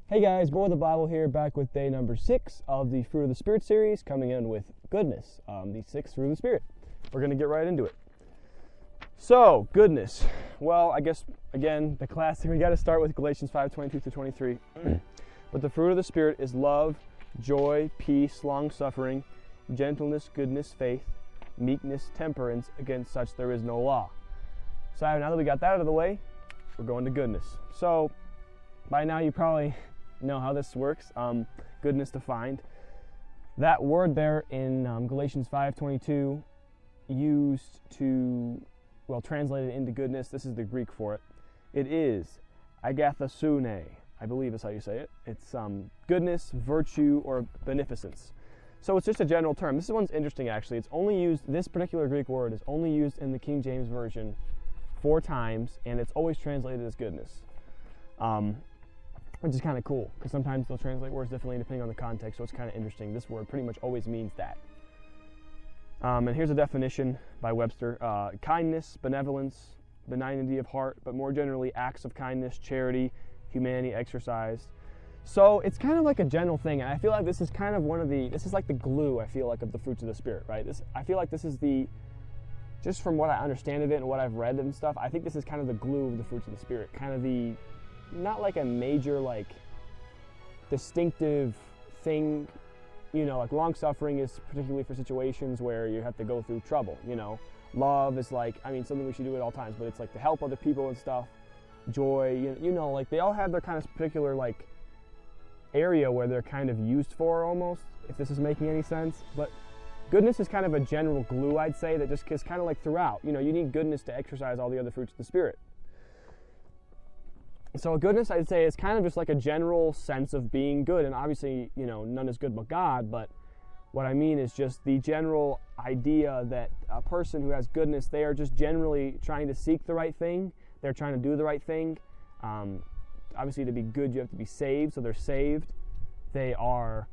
Hey guys, Boy of the Bible here, back with day number 6 of the Fruit of the Spirit series, coming in with goodness, the 6th Fruit of the Spirit. We're going to get right into it. So, goodness. Well, I guess, again, the classic, we got to start with Galatians 5:22-23. But the fruit of the Spirit is love, joy, peace, long-suffering, gentleness, goodness, faith, meekness, temperance. Against such there is no law. So now that we got that out of the way, we're going to goodness. So, by now you probably know how this works. Goodness defined. That word there in Galatians 5:22 used to, translated into goodness. This is the Greek for it. It is agathosune, I believe is how you say it. It's goodness, virtue, or beneficence. So it's just a general term. This one's interesting actually. It's only used, this particular Greek word is only used in the King James Version 4 times, and it's always translated as goodness. Which is kind of cool, because sometimes they'll translate words differently depending on the context, so it's kind of interesting. This word pretty much always means that. And here's a definition by Webster. Kindness, benevolence, benignity of heart, but more generally acts of kindness, charity, humanity exercised. So it's kind of like a general thing, and I feel like this is kind of this is like the glue, I feel like, of the fruits of the Spirit, right? I feel like this is just from what I understand of it and what I've read and stuff, I think this is kind of the glue of the fruits of the Spirit, kind of not like a major, distinctive thing, like long-suffering is particularly for situations where you have to go through trouble, Love is something we should do at all times, but it's like to help other people and stuff. Joy, they all have their kind of particular, area where they're kind of used for almost, if this is making any sense. But goodness is kind of a general glue, I'd say, that just is kind of throughout. You need goodness to exercise all the other fruits of the Spirit. So goodness, I'd say, is kind of just like a general sense of being good. And obviously, none is good but God. But what I mean is just the general idea that a person who has goodness, they are just generally trying to seek the right thing. They're trying to do the right thing. Obviously, to be good, you have to be saved. So they're saved. They are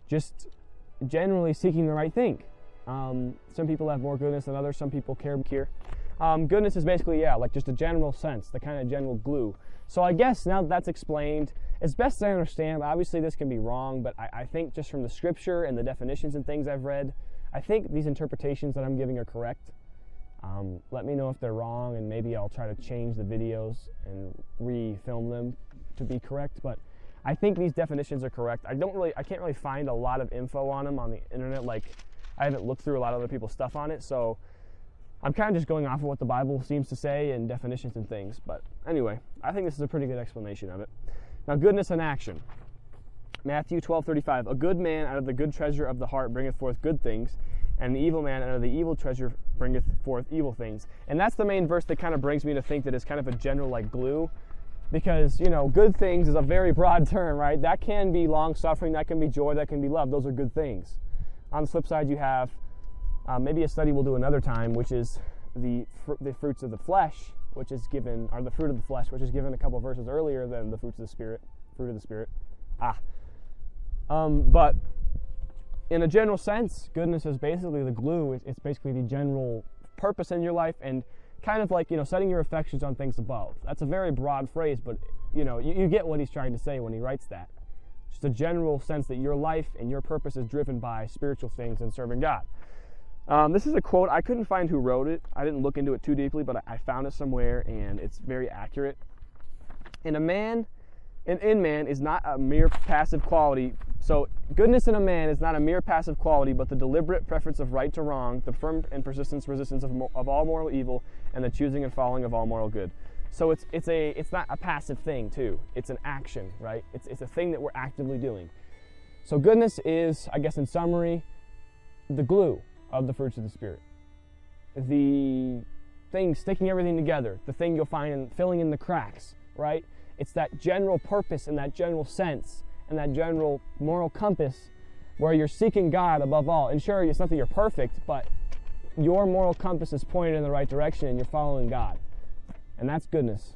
just generally seeking the right thing. Some people have more goodness than others. Some people care. Goodness is basically, just a general sense, the kind of general glue. So I guess now that that's explained, as best as I understand, obviously this can be wrong, but I think just from the scripture and the definitions and things I've read, I think these interpretations that I'm giving are correct. Let me know if they're wrong, and maybe I'll try to change the videos and re-film them to be correct, but I think these definitions are correct. I can't really find a lot of info on them on the internet. I haven't looked through a lot of other people's stuff on it, so I'm kind of just going off of what the Bible seems to say and definitions and things. But anyway, I think this is a pretty good explanation of it. Now, goodness in action. Matthew 12:35. A good man out of the good treasure of the heart bringeth forth good things, and the evil man out of the evil treasure bringeth forth evil things. And that's the main verse that kind of brings me to think that it's kind of a general glue. Because, good things is a very broad term, right? That can be long-suffering, that can be joy, that can be love. Those are good things. On the flip side, you have maybe a study we'll do another time, which is the fruits of the flesh, or the fruit of the flesh, which is given a couple of verses earlier than the fruits of the Spirit, fruit of the Spirit. But in a general sense, goodness is basically the glue. It's basically the general purpose in your life, and kind of setting your affections on things above. That's a very broad phrase, but you get what he's trying to say when he writes that. Just a general sense that your life and your purpose is driven by spiritual things and serving God. This is a quote. I couldn't find who wrote it. I didn't look into it too deeply, but I found it somewhere, and it's very accurate. In man is not a mere passive quality. So goodness in a man is not a mere passive quality, but the deliberate preference of right to wrong, the firm and persistent resistance of all moral evil, and the choosing and following of all moral good. So it's not a passive thing too. It's an action, right? It's a thing that we're actively doing. So goodness is, I guess in summary, the glue of the fruits of the Spirit. The thing sticking everything together, the thing you'll find in filling in the cracks, right? It's that general purpose and that general sense and that general moral compass where you're seeking God above all. And sure, it's not that you're perfect, but your moral compass is pointed in the right direction and you're following God. And that's goodness.